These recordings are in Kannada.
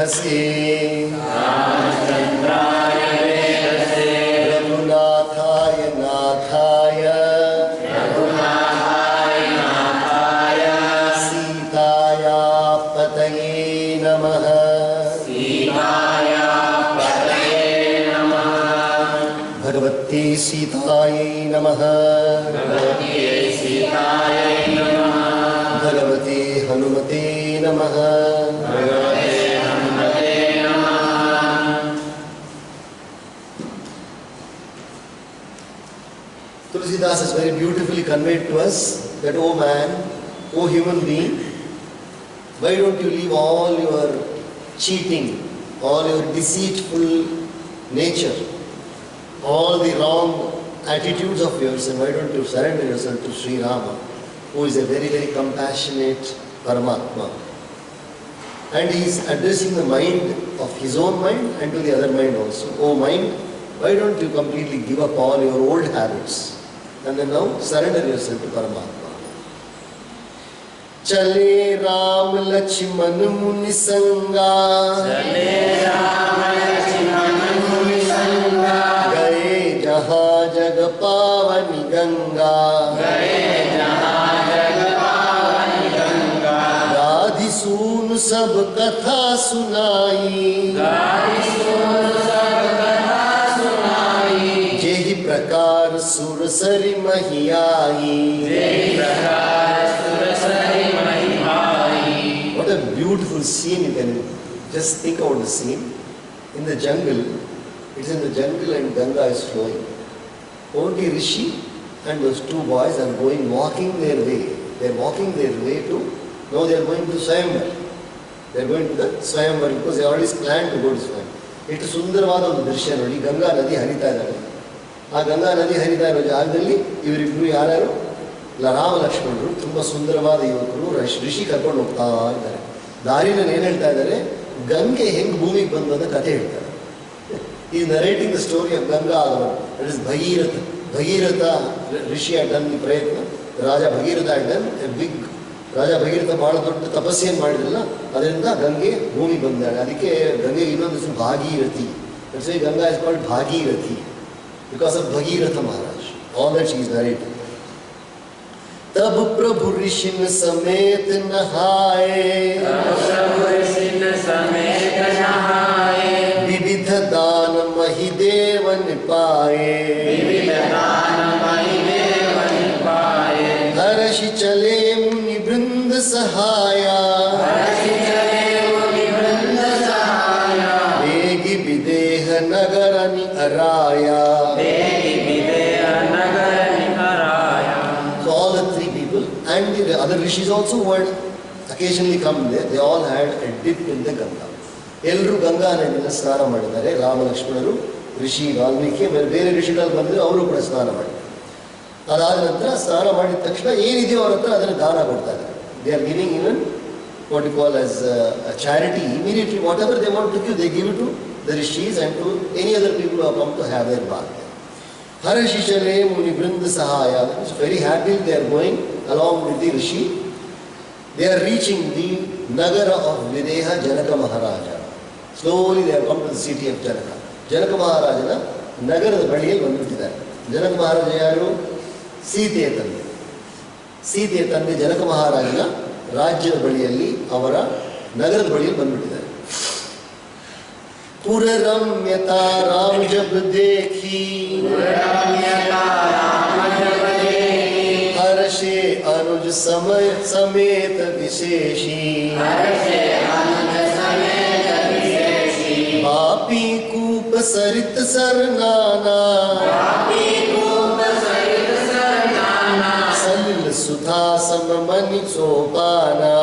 वेधसे रघुनाथाय नाथाय सीताया पतये नमः। भगवती सीतायै नमः। भगवते हनुमते नमः। Tulsidas has very beautifully conveyed to us that, oh man, oh human being, why don't you leave all your cheating, all your deceitful nature, all the wrong attitudes of yours, and why don't you surrender yourself to Sri Rama, who is a very, very compassionate Paramatma. And he is addressing the mind of his own mind and to the other mind also. Oh mind, why don't you completely give up all your old habits and then now surrender yourself to Paramatma. Chale Ram Lakshman Muni Sangha, gaye jahan jag pavani Ganga, Gandhi सून सब कथा सुनाई, जेहि प्रकार सुरसरी महियाई। What a beautiful scene. You can just think about the scene. In the jungle, it's in the jungle and Ganga is flowing. Only Rishi and those two boys are walking their way. They are walking their way to, now they are going to Swayamvar. They are going to the Swayamvar because they already planned to go to Swayamvar. ಎಷ್ಟು ಸುಂದರವಾದ ಒಂದು ದೃಶ್ಯ ನೋಡಿ. ಗಂಗಾ ನದಿ ಹರಿತಾ ಇದ್ದಾಳೆ. ಆ ಗಂಗಾ ನದಿ ಹರಿತಾ ಇರೋ ಜಾಗದಲ್ಲಿ ಇವರಿಬ್ಬರು ಯಾರ್ಯಾರು, ರಾಮ ಲಕ್ಷ್ಮಣರು, ತುಂಬ ಸುಂದರವಾದ ಯುವಕರು, ಋಷಿ ಕರ್ಕೊಂಡು ಹೋಗ್ತಾ ಇದ್ದಾರೆ. ದಾರಿನಲ್ಲಿ ಏನು ಹೇಳ್ತಾ ಇದ್ದಾರೆ, ಗಂಗೆ ಹೆಂಗೆ ಭೂಮಿಗೆ ಬಂದು ಅಂತ ಕಥೆ ಹೇಳ್ತಾರೆ. ಈ narrating the story of Ganga that is Bhagiratha. Bhagiratha Rishi had done the ಪ್ರಯತ್ನ. ರಾಜ Bhagiratha had done a big, ರಾಜ ಭಗೀರಥ ಭಾಳ ದೊಡ್ಡ ತಪಸ್ಸೇನು ಮಾಡಿದ್ರಲ್ಲ, ಅದರಿಂದ ಗಂಗೆ ಭೂಮಿ ಬಂದಾಳೆ. ಅದಕ್ಕೆ ಗಂಗೆಗೆ ಇನ್ನೊಂದು ಹೆಸರು Bhagirathi. That's why Ganga is called Bhagirathi because of Bhagiratha Maharaj. All that she is narrating. तब प्रभु ऋषिन समेत नहाए, विविध दान मही देवन पाए, हर्षि चले मुनि वृंद सहाया, वेगी विदेह नगर अराया. And the other rishis also would occasionally come there. They all had a dip in the Ganga. ಎಲ್ಲರೂ ಗಂಗಾ ನದಿಯಲ್ಲಿ ಸ್ನಾನ ಮಾಡಿದ್ದಾರೆ. ರಾಮ ಲಕ್ಷ್ಮಣರು, ಋಷಿ ವಾಲ್ಮೀಕಿ, ಬೇರೆ ಋಷಿಗಳು ಬಂದರೆ ಅವರು ಕೂಡ ಸ್ನಾನ ಮಾಡಿದ್ದಾರೆ. ಅದಾದ ನಂತರ ಸ್ನಾನ ಮಾಡಿದ ತಕ್ಷಣ ಏನಿದೆಯೋ ಅವ್ರ ಹತ್ರ ಅದನ್ನು ದಾನ ಕೊಡ್ತಾ ಇದ್ದಾರೆ. They are giving even what you call as charity. Immediately whatever they want to give, they give to the rishis and to any other people who come to have their bath. ಹರ್ಷಿ ಚಲೆ ಮುನಿ ವೃಂದ ಸಹಾಯ. Very happy they are going along with the rishi. They are reaching the Nagara of Videha Janaka Maharaja. Slowly they have come to the city of Janaka. Janaka Maharajana ನಗರದ ಬಳಿಯಲ್ಲಿ ಬಂದುಬಿಟ್ಟಿದ್ದಾರೆ. ಜನಕ ಮಹಾರಾಜ ಯಾರು? ಸೀತೆಯ ತಂದೆ. ಸೀತೆಯ ತಂದೆ ಜನಕ ಮಹಾರಾಜನ ರಾಜ್ಯದ ಬಳಿಯಲ್ಲಿ, ಅವರ ನಗರದ ಬಳಿಯಲ್ಲಿ ಬಂದುಬಿಟ್ಟಿದ್ದಾರೆ. पुर रम्यता राम जब देखी, हर्षे अनुज समय समेत विशेषी, पापी कूप सरित सरनाना, सलिल सुधा सममनि सोपाना.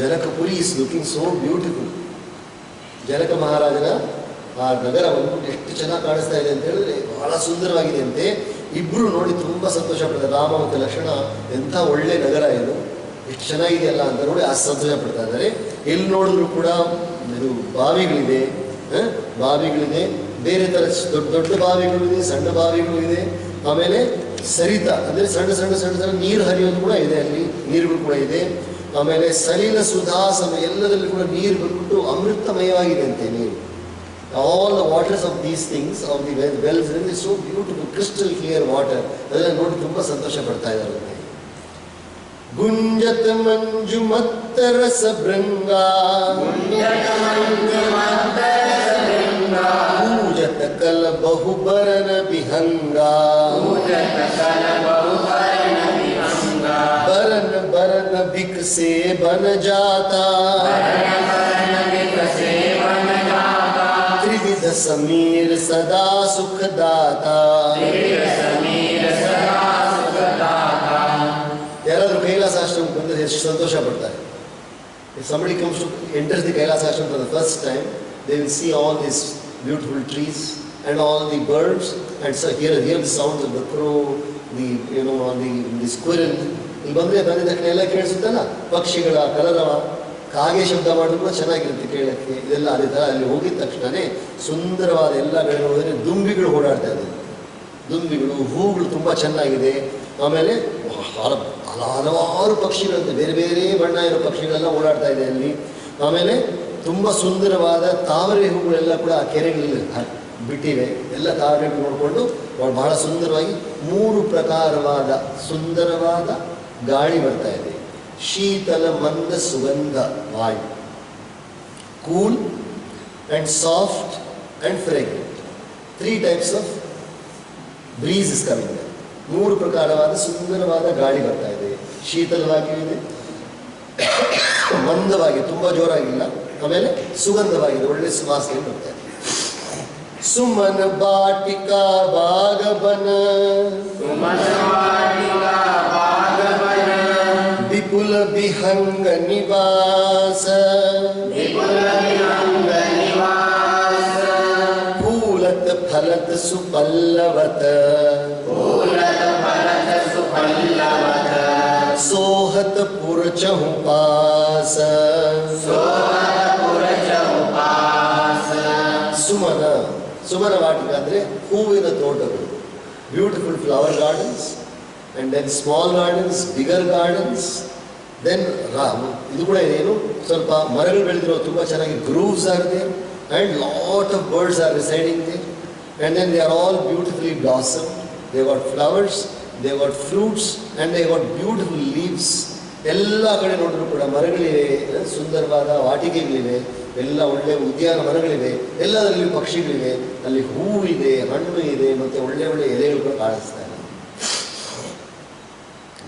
Janakapuri is looking so beautiful. ಜನಕ ಮಹಾರಾಜನ ಆ ನಗರ ಬಂದ್ಬಿಟ್ಟು ಎಷ್ಟು ಚೆನ್ನಾಗಿ ಕಾಣಿಸ್ತಾ ಇದೆ ಅಂತ ಹೇಳಿದ್ರೆ, ಬಹಳ ಸುಂದರವಾಗಿದೆ ಅಂತೆ. ಇಬ್ಬರು ನೋಡಿ ತುಂಬ ಸಂತೋಷ ಪಡ್ತಾರೆ. ರಾಮ ಮತ್ತು ಲಕ್ಷ್ಮಣ, ಎಂಥ ಒಳ್ಳೆ ನಗರ ಇದು, ಎಷ್ಟು ಚೆನ್ನಾಗಿದೆಯಲ್ಲ ಅಂತ ನೋಡಿ ಆ ಸಂತೋಷ ಪಡ್ತಾ ಇದ್ದಾರೆ. ಎಲ್ಲಿ ನೋಡಿದ್ರು ಕೂಡ ಇದು ಬಾವಿಗಳಿದೆ, ಬಾವಿಗಳಿದೆ, ಬೇರೆ ಥರ ದೊಡ್ಡ ದೊಡ್ಡ ಬಾವಿಗಳಿದೆ, ಸಣ್ಣ ಬಾವಿಗಳು ಇದೆ. ಆಮೇಲೆ ಸರಿತ ಅಂದರೆ ಸಣ್ಣ ಸಣ್ಣ ಸಣ್ಣ ಸಣ್ಣ ನೀರು ಹರಿಯೋದು ಕೂಡ ಇದೆ, ಅಲ್ಲಿ ನೀರುಗಳು ಕೂಡ ಇದೆ. ಆಮೇಲೆ ಸಲಿಲ ಸುಧಾಸಮ, ಎಲ್ಲದರಲ್ಲಿ ಕೂಡ ನೀರು ಬಂದ್ಬಿಟ್ಟು ಅಮೃತಮಯವಾಗಿದೆ ಅಂತೆ ನೀರು. All the waters of these things of the wells is so beautiful, crystal clear water. ಅದೆಲ್ಲ ನೋಡಿ ತುಂಬ ಸಂತೋಷ ಪಡ್ತಾ ಇದ್ದಾರೆ. ಗುಂಜತ ಮಂಜು ಮತ್ತ ರಸ ಭೃಂಗ, ಪೂಜತ ಕಲ ಬಹುಬರನ ವಿಹಂಗ, ಬರನ ಬರನ ಬಿಕಸೆ ಬನ ಜಾತಾ, ತ್ರಿವಿಧ ಸಮೀರ ಸದಾ ಸುಖದಾತಾ. ಯಾರಾದರೂ ಕೈಲಾಸ ಆಶ್ರಮಕ್ಕೆ ಬಂದರೆ ಎಷ್ಟು ಸಂತೋಷ ಪಡ್ತಾರೆ. If somebody comes to enters the Kailas ashram for the first time, they will see all these beautiful trees and all the birds, and so hear the sounds of the crow, the squirrel. ಇಲ್ಲಿ ಬಂದರೆ ತಕ್ಷಣ ಎಲ್ಲ ಕೇಳಿಸುತ್ತಲ್ಲ, ಪಕ್ಷಿಗಳ ಕಲರವ, ಕಾಗೆ ಶಬ್ದ ಮಾಡಿದ್ರು ಚೆನ್ನಾಗಿರುತ್ತೆ ಕೇಳಕ್ಕೆ. ಇದೆಲ್ಲ ಅದೇ ಥರ ಅಲ್ಲಿ ಹೋಗಿದ ತಕ್ಷಣವೇ ಸುಂದರವಾದ ಎಲ್ಲ ಕಡೆ ಹೋದರೆ ದುಂಬಿಗಳು ಓಡಾಡ್ತಾ ಇದೆ. ದುಂಬಿಗಳು, ಹೂಗಳು ತುಂಬ ಚೆನ್ನಾಗಿದೆ. ಆಮೇಲೆ ಹಲವಾರು ಪಕ್ಷಿಗಳಂತೆ, ಬೇರೆ ಬೇರೆ ಬಣ್ಣ ಇರೋ ಪಕ್ಷಿಗಳೆಲ್ಲ ಓಡಾಡ್ತಾ ಇದೆ ಅಲ್ಲಿ. ಆಮೇಲೆ ತುಂಬ ಸುಂದರವಾದ ತಾವರೆ ಹೂಗಳೆಲ್ಲ ಕೂಡ ಆ ಕೆರೆಗಳಲ್ಲಿ ಬಿಟ್ಟಿವೆ. ಎಲ್ಲ ತಾವರೆಗಳು ನೋಡಿಕೊಂಡು ಬಹಳ ಸುಂದರವಾಗಿ 3 ಪ್ರಕಾರವಾದ ಸುಂದರವಾದ ಗಾಳಿ ಬರ್ತಾ ಇದೆ. ಶೀತಲ ಮಂದ ಸುಗಂಧ ವಾಯು, cool and soft and fragrant. 3 types of breeze is coming there. 3 ಪ್ರಕಾರವಾದ ಸುಂದರವಾದ ಗಾಳಿ ಬರ್ತಾ ಇದೆ. ಶೀತಲವಾಗಿಯೂ ಇದೆ, ಮಂದವಾಗಿ ತುಂಬ ಜೋರಾಗಿಲ್ಲ, ಆಮೇಲೆ ಸುಗಂಧವಾಗಿದೆ, ಒಳ್ಳೆ ಸುವಾಸನೆ ಬರ್ತಾ ಇದೆ. ಸುಮನ ಬಾಟಿಕಾ ಭಾಗವನ, ವಿಪುಲ ವಿಹಂಗ ನಿವಾಸ, ಫೂಲತ ಫಲತ ಸುಪಲ್ಲವತ, ಸೋಹತ ಪುರ ಚಹುಪಾಸ. ಸುಮನ, ಸುಮನ ವಾಟಿಕ ಅಂದರೆ ಹೂವಿನ ತೋಟಗಳು. Beautiful flower gardens, and then small gardens, bigger gardens. Then ಇದು ಕೂಡ ಏನು ಸ್ವಲ್ಪ ಮರಗಳು ಬೆಳೆದಿರೋ ತುಂಬ ಚೆನ್ನಾಗಿ ಗ್ರೂವ್ಸ್ ಆಗಿದೆ, and lot of birds are residing there. And then they are all beautifully blossom. They got flowers, they got fruits, and they got beautiful leaves. ಎಲ್ಲ ಕಡೆ ನೋಡಿದ್ರು ಕೂಡ ಮರಗಳಿವೆ, ಸುಂದರವಾದ ವಾಟಿಕೆಗಳಿವೆ, ಎಲ್ಲ ಒಳ್ಳೆಯ ಉದ್ಯಾನವನಗಳಿವೆ, ಎಲ್ಲದರಲ್ಲಿ ಪಕ್ಷಿಗಳಿವೆ, ಅಲ್ಲಿ ಹೂವಿದೆ, ಹಣ್ಣು ಇದೆ, ಮತ್ತು ಒಳ್ಳೆ ಒಳ್ಳೆ ಎಲೆಗಳು ಕೂಡ ಕಾಣಿಸ್ತಾ ಇದೆ.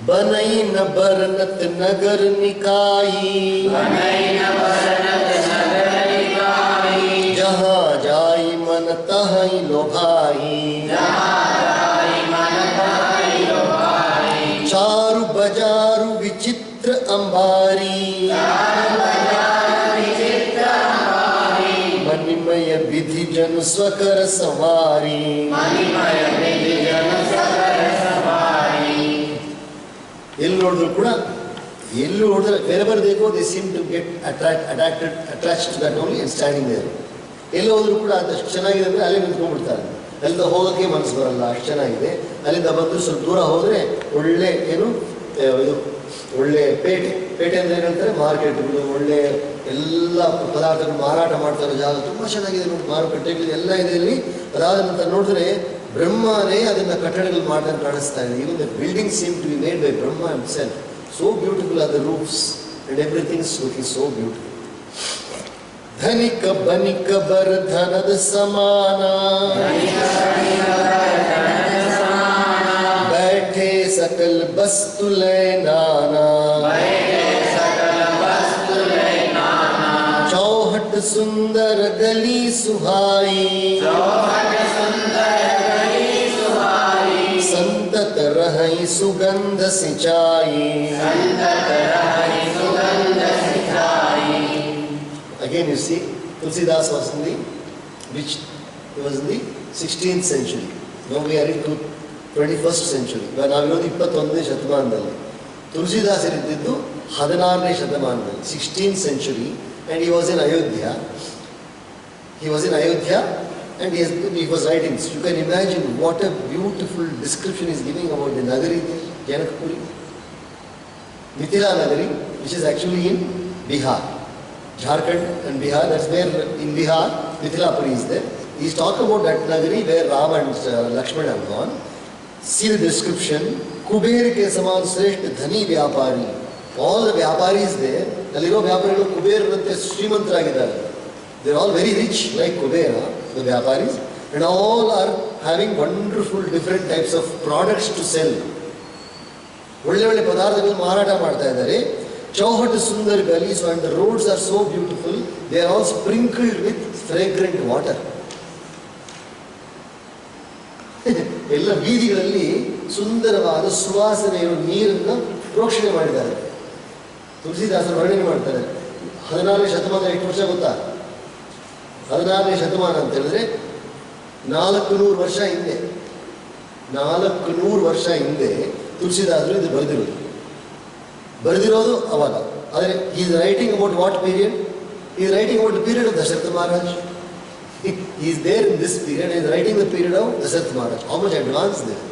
बनई न बरनत नगर निकाई, जहाँ जाई मन तहीं लोभाई, चारु बजारु विचित्र अंबारी, मणिमय विधि जन स्वकर सवारी. ಎಲ್ಲಿ ನೋಡಿದ್ರು ಕೂಡ, ಎಲ್ಲಿ ನೋಡಿದ್ರೆ wherever they go they seem to get attached to that only and standing there. ಎಲ್ಲಿ ಹೋದ್ರು ಕೂಡ ಅದಷ್ಟು ಚೆನ್ನಾಗಿದೆ ಅಂದರೆ ಅಲ್ಲೇ ನಿಂತ್ಕೊಂಡ್ಬಿಡ್ತಾರೆ. ಅಲ್ಲಿಂದ ಹೋಗೋಕ್ಕೆ ಮನಸ್ಸು ಬರಲ್ಲ, ಅಷ್ಟು ಚೆನ್ನಾಗಿದೆ. ಅಲ್ಲಿಂದ ಬಂದು ಸ್ವಲ್ಪ ದೂರ ಹೋದರೆ ಒಳ್ಳೆ ಇದು ಒಳ್ಳೆ ಪೇಟೆ ಅಂದರೆ ಏನಂತಾರೆ, ಮಾರ್ಕೆಟ್ಗಳು, ಒಳ್ಳೆ ಎಲ್ಲ ಪದಾರ್ಥಗಳು ಮಾರಾಟ ಮಾಡ್ತಾರೋ ಜಾಗ ತುಂಬ ಚೆನ್ನಾಗಿದೆ ನೋಡಿ, ಮಾರುಕಟ್ಟೆಗಳು ಎಲ್ಲ ಇದೆ ಇಲ್ಲಿ. ಅದಾದ ನಂತರ ನೋಡಿದ್ರೆ ಬ್ರಹ್ಮನೇ ಅದನ್ನು ಕಟ್ಟಡಗಳು ಮಾಡ್ದಂಗೆ ಕಾಣಿಸ್ತಾ ಇದೆ. Even the building seem to be made by Brahma himself. So beautiful are the roofs and everything looking so beautiful. ಧನಿಕ ಬನಿಕ ಬರ ಧನದ ಸಮಾನ, बैठे सकल वस्तु लय नाना, चौहट सुंदर गली सुहाई, संतत रहई सुगंध सिंचाई. Again you see, Tulsidas was in the, which was in the 16th century. Now we are into 21st century. ನಾವಿರೋದು 21ನೇ ಶತಮಾನದಲ್ಲಿ. ತುಳಸಿದಾಸ್ ಇರಿದ್ದು 16ನೇ ಶತಮಾನದಲ್ಲಿ, 16th century, and he was in Ayodhya. He was in Ayodhya and he was writing. You can imagine what a beautiful description he is giving about the Nagari there, Janakpuri, Mithila Nagari. which is actually in Bihar. Jharkhand and Bihar, that's where in Bihar, Mithilapuri is there. He's talking about that Nagari where Ram and Lakshman have gone. See the description, Kuber ke saman shreshth dhani vyapari. All the vyaparis there, Aliro vyapari Kuber nante Srimantaragidare. They're all very rich like Kubera, the vyaparis, and all are having wonderful different types of products to sell. ಒಳ್ಳೆ ಒಳ್ಳೆ ಪದಾರ್ಥಗಳು ಮಾರಾಟ ಮಾಡ್ತಾ ಇದ್ದಾರೆ. Chauhat Sundar gullies and the roads are so beautiful. They are all sprinkled with fragrant water. ಎಲ್ಲ ಬೀದಿಗಳಲ್ಲಿ ಸುಂದರವಾದ ಸುವಾಸನೆಯ ನೀರನ್ನು ಪ್ರೋಕ್ಷಣೆ ಮಾಡಿದ್ದಾರೆ. ತುಳಸಿದಾಸರು ವರ್ಣನೆ ಮಾಡ್ತಾರೆ. 14ನೇ ಶತಮಾನ ಎಷ್ಟು ವರ್ಷ ಗೊತ್ತಾ? 14ನೇ ಶತಮಾನ ಅಂತ ಹೇಳಿದ್ರೆ 400 ವರ್ಷ ಹಿಂದೆ, 400 ವರ್ಷ ಹಿಂದೆ ತುಳಸಿದಾಸರು ಇದು ಬರೆದಿರೋದು ಅವಾಗ. ಆದರೆ is writing about what period? Is writing about the period of Dasharatha Maharaj. He is there in this period and is writing the period of Dasharatha Maharaj. How much advanced they are?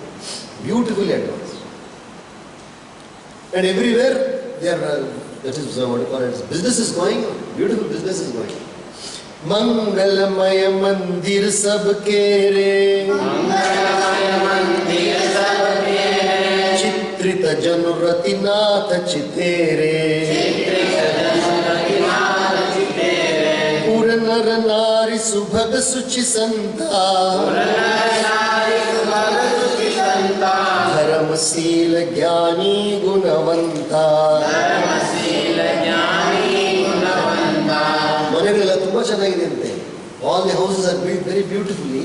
Beautifully advanced. And everywhere they are, that is what you call it, business is going on. Beautiful business is going on. Mangalamaya mandir sabke re, Mangalamaya mandir sabke re, Chitrita janurati nath chitere, Chitrita janurati nath chitere, Pura nara nari subhaga suchi santa, Pura nara nari subhaga suchi santa, Dharmasila jnani gunavanta, Dharmasila jnani gunavanta. ಮನೆಗಳೆಲ್ಲ ತುಂಬಾ ಚೆನ್ನಾಗಿದೆ ಅಂತೆ. All the houses are built very beautifully,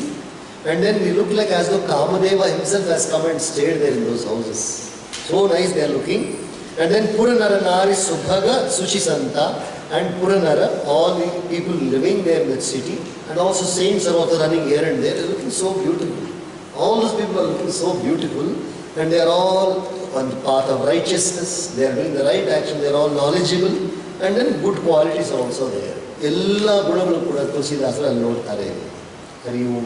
and then we look like as though Kamadeva himself has come and stayed there in those houses. So nice they are looking. And then Puranara Nari Subhaga Suchi Santa and Puranara, all the people living there in that city, and also saints are also running here and there. They are looking so beautiful. All those people are looking so beautiful, and they are all on the path of righteousness. They are doing the right action. They are all knowledgeable, and then good qualities are also there. ಎಲ್ಲ ಗುಣಗಳು ಕೂಡ ತುಳಸಿದಾಸರು ಅಲ್ಲಿ ನೋಡ್ತಾರೆ. ಹರಿ ಓಂ.